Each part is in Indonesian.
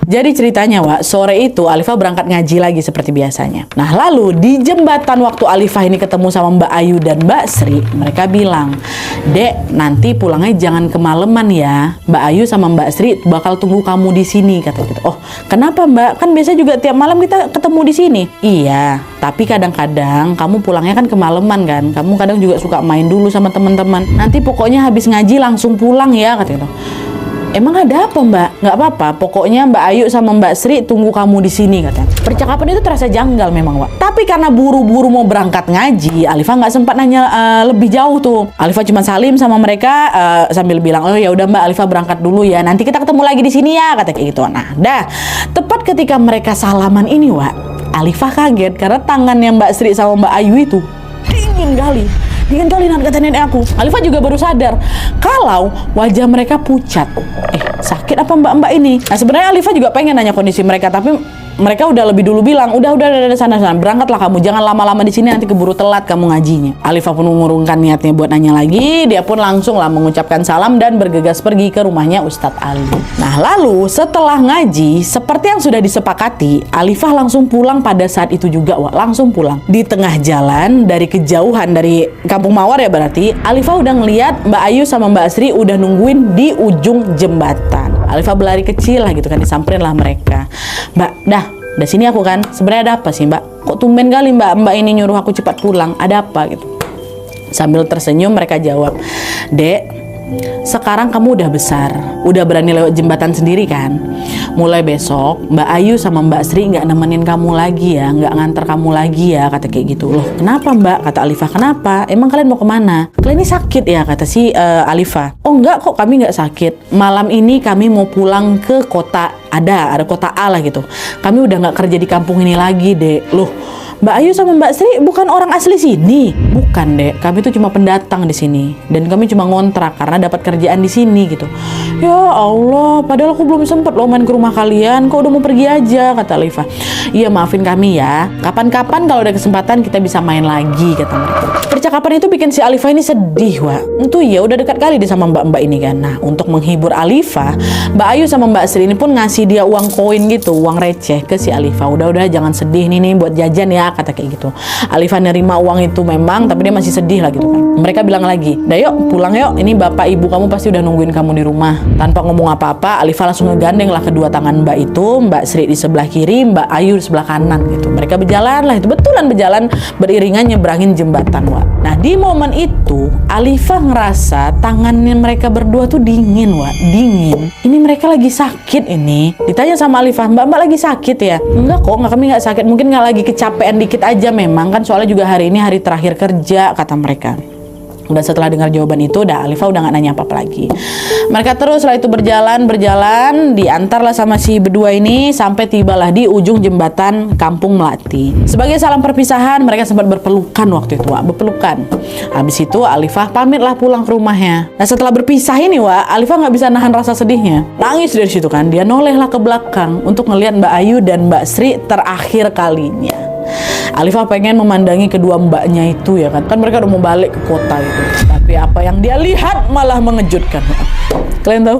Jadi ceritanya, Wak, sore itu Alifah berangkat ngaji lagi seperti biasanya. Nah, lalu di jembatan waktu Alifah ini ketemu sama Mbak Ayu dan Mbak Sri, mereka bilang, "Dek, nanti pulangnya jangan kemalaman ya. Mbak Ayu sama Mbak Sri bakal tunggu kamu di sini," kata gitu. "Oh, kenapa, Mbak? Kan biasa juga tiap malam kita ketemu di sini." "Iya, tapi kadang-kadang kamu pulangnya kan kemalaman kan. Kamu kadang juga suka main dulu sama teman-teman. Nanti pokoknya habis ngaji langsung pulang ya," kata gitu. "Emang ada apa, Mbak?" "Nggak apa-apa, pokoknya Mbak Ayu sama Mbak Sri tunggu kamu di sini," katanya. Percakapan itu terasa janggal memang, Wak. Tapi karena buru-buru mau berangkat ngaji, Alifah nggak sempat nanya lebih jauh tuh. Alifah cuma salim sama mereka sambil bilang, "Oh ya udah Mbak, Alifah berangkat dulu ya. Nanti kita ketemu lagi di sini ya," kata kayak gitu. Nah, tepat ketika mereka salaman ini, Wak, Alifah kaget karena tangannya Mbak Sri sama Mbak Ayu itu dingin kali kata nenek aku. Alifah juga baru sadar kalau wajah mereka pucat. Sakit apa mbak-mbak ini? Nah, sebenarnya Alifah juga pengen nanya kondisi mereka, tapi mereka udah lebih dulu bilang, udah sana berangkatlah kamu, jangan lama-lama di sini nanti keburu telat kamu ngajinya. Alifah pun mengurungkan niatnya buat nanya lagi. Dia pun langsung lah mengucapkan salam dan bergegas pergi ke rumahnya Ustadz Ali. Nah, lalu setelah ngaji seperti yang sudah disepakati, Alifah langsung pulang pada saat itu juga, Wak, langsung pulang. Di tengah jalan dari kejauhan dari Kampung Mawar ya berarti, Alifah udah ngeliat Mbak Ayu sama Mbak Sri udah nungguin di ujung jembatan. Alifah berlari kecil lah gitu kan, disamperin lah mereka. "Mbak, dah sini aku kan. Sebenarnya ada apa sih, Mbak? Kok tumben kali Mbak ini nyuruh aku cepat pulang? Ada apa?" gitu. Sambil tersenyum mereka jawab, "Dek, sekarang kamu udah besar, udah berani lewat jembatan sendiri kan? Mulai besok Mbak Ayu sama Mbak Sri nggak nemenin kamu lagi ya, nggak nganter kamu lagi ya," kata kayak gitu. "Loh, kenapa Mbak?" kata Alifah. "Kenapa? Emang kalian mau kemana? Kalian ini sakit ya?" kata si Alifah. "Oh enggak kok, kami nggak sakit. Malam ini kami mau pulang ke kota, ada kota A lah gitu. Kami udah nggak kerja di kampung ini lagi, Dek." "Loh, Mbak Ayu sama Mbak Sri bukan orang asli sini?" "Bukan, Dek. Kami tuh cuma pendatang di sini dan kami cuma ngontrak karena dapat kerjaan di sini," gitu. "Ya Allah, padahal aku belum sempet loh main ke rumah kalian. Kok udah mau pergi aja?" kata Alifah. "Iya, maafin kami ya. Kapan-kapan kalau ada kesempatan kita bisa main lagi," kata mereka. Percakapan itu bikin si Alifah ini sedih, Wak. Itu ya udah dekat kali dia sama mbak-mbak ini kan. Nah, untuk menghibur Alifah, Mbak Ayu sama Mbak Sri ini pun ngasih dia uang koin gitu, uang receh ke si Alifah. "Udah jangan sedih nih buat jajan ya," kata kayak gitu. Alifah nerima uang itu memang, tapi dia masih sedih lah gitu kan. Mereka bilang lagi, "Dah yuk pulang yuk, ini bapak ibu kamu pasti udah nungguin kamu di rumah." Tanpa ngomong apa-apa, Alifah langsung ngegandeng lah kedua tangan Mbak itu, Mbak Sri di sebelah kiri, Mbak Ayu di sebelah kanan gitu. Mereka berjalan lah, itu betulan berjalan beriringan nyebrangin jembatan, Wak. Nah, di momen itu Alifah ngerasa tangannya mereka berdua tuh dingin, Wak, dingin. Ini mereka lagi sakit ini. Ditanya sama Alifah, "Mbak lagi sakit ya?" "Enggak kok, kami nggak sakit, mungkin nggak lagi kecapean dikit aja memang kan, soalnya juga hari ini hari terakhir kerja," kata mereka. Udah setelah dengar jawaban itu, Alifah udah gak nanya apa-apa lagi. Mereka terus setelah itu berjalan, diantarlah sama si berdua ini sampai tibalah di ujung jembatan Kampung Melati. Sebagai salam perpisahan, mereka sempat berpelukan waktu itu, Wak, berpelukan. Habis itu Alifah pamitlah pulang ke rumahnya. Nah, setelah berpisah ini, Wak, Alifah gak bisa nahan rasa sedihnya. Nangis dari situ kan, dia nolehlah ke belakang untuk ngelihat Mbak Ayu dan Mbak Sri terakhir kalinya. Alifah pengen memandangi kedua mbaknya itu ya kan mereka udah mau balik ke kota gitu. Tapi apa yang dia lihat malah mengejutkan. Kalian tahu?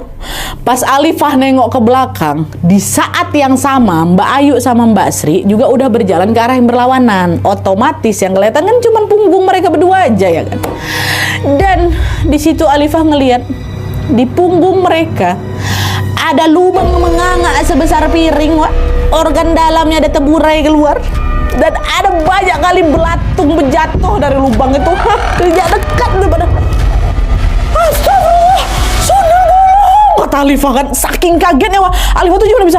Pas Alifah nengok ke belakang, di saat yang sama Mbak Ayu sama Mbak Sri juga udah berjalan ke arah yang berlawanan. Otomatis yang kelihatan kan cuma punggung mereka berdua aja ya kan. Dan di situ Alifah ngelihat di punggung mereka ada lubang menganga sebesar piring, Wak. Organ dalamnya ada teburai keluar. Dan ada banyak kali belatung berjatuh dari lubang itu. Sejak dekat tuh pada. "Astagfirullah, sudah tolong," kata Alifah kan. Saking kagetnya, Wak, Alifah tuh cuma bisa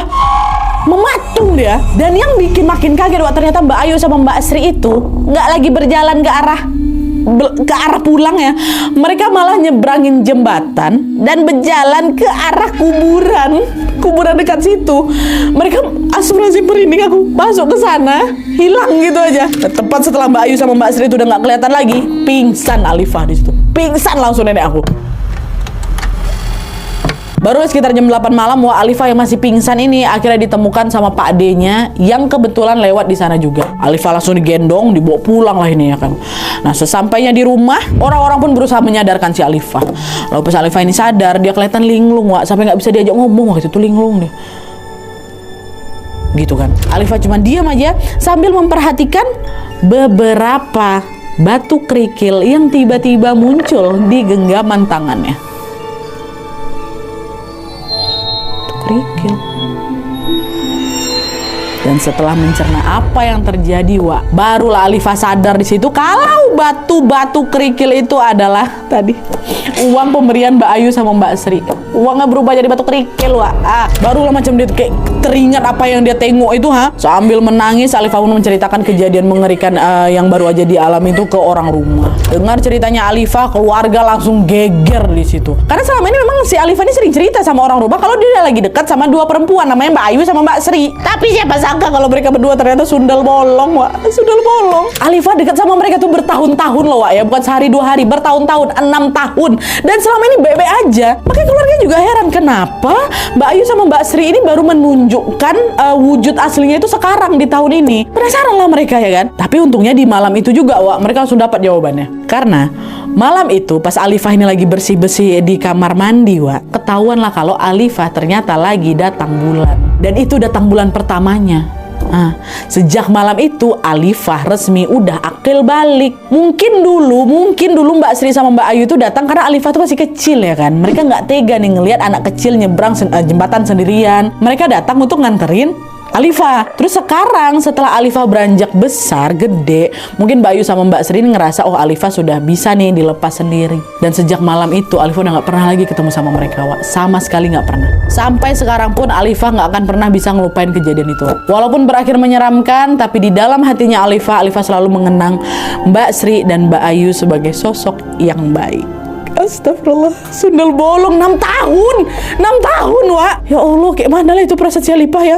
mematung dia. Dan yang bikin makin kaget, Wak, ternyata Mbak Ayu sama Mbak Sri itu nggak lagi berjalan ke arah pulang ya. Mereka malah nyebrangin jembatan dan berjalan ke arah kuburan dekat situ. Mereka asumsi merinding aku, masuk ke sana hilang gitu aja. Tepat setelah Mbak Ayu sama Mbak Sri itu udah nggak kelihatan lagi, pingsan Alifah di situ. Pingsan langsung nenek aku. Baru sekitar jam 8 malam, Wak, Alifah yang masih pingsan ini akhirnya ditemukan sama Pak D-nya yang kebetulan lewat di sana juga. Alifah langsung digendong, dibawa pulang lah ini ya kan. Nah, sesampainya di rumah, orang-orang pun berusaha menyadarkan si Alifah. Lalu pas Alifah ini sadar, dia kelihatan linglung, Wak, sampai nggak bisa diajak ngomong waktu itu, linglung dia. gitu kan. Alifah cuma diam aja sambil memperhatikan beberapa batu kerikil yang tiba-tiba muncul di genggaman tangannya. Batu kerikil. Dan setelah mencerna apa yang terjadi, barulah Alifah sadar di situ kalau batu-batu kerikil itu adalah tadi uang pemberian Mbak Ayu sama Mbak Sri. Uangnya berubah jadi batu kerikil, barulah macam dia kayak teringat apa yang dia tengok itu, Sambil menangis, Alifah pun menceritakan kejadian mengerikan yang baru aja dialami itu ke orang rumah. Dengar ceritanya Alifah, keluarga langsung geger di situ. Karena selama ini memang si Alifah ini sering cerita sama orang rumah kalau dia lagi dekat sama dua perempuan, namanya Mbak Ayu sama Mbak Sri. Tapi siapa sangka kalau mereka berdua ternyata sundal bolong, sundal bolong. Alifah dekat sama mereka tuh bertahun-tahun loh, ya, bukan sehari dua hari, bertahun-tahun, 6 tahun. Dan selama ini bebe aja. Makanya keluarga juga heran kenapa Mbak Ayu sama Mbak Sri ini baru menunjukkan wujud aslinya itu sekarang di tahun ini. Penasaran lah mereka, ya kan. Tapi untungnya di malam itu juga, mereka langsung dapat jawabannya. Karena malam itu pas Alifah ini lagi bersih-bersih di kamar mandi, ketahuan lah kalau Alifah ternyata lagi datang bulan. Dan itu datang bulan pertamanya. Sejak malam itu Alifah resmi udah akil balik. Mungkin dulu Mbak Sri sama Mbak Ayu itu datang karena Alifah tuh masih kecil, ya kan. Mereka nggak tega nih ngelihat anak kecil nyebrang jembatan sendirian. Mereka datang untuk nganterin Alifah. Terus sekarang setelah Alifah beranjak besar, gede, mungkin Mbak Ayu sama Mbak Sri ini ngerasa Alifah sudah bisa nih dilepas sendiri. Dan sejak malam itu Alifah udah nggak pernah lagi ketemu sama mereka, sama sekali nggak pernah. Sampai sekarang pun Alifah nggak akan pernah bisa ngelupain kejadian itu. Walaupun berakhir menyeramkan, tapi di dalam hatinya Alifah selalu mengenang Mbak Sri dan Mbak Ayu sebagai sosok yang baik. Astagfirullah, sundal bolong 6 tahun, Ya Allah, kayak mana lah itu perasaan si Alifah, ya.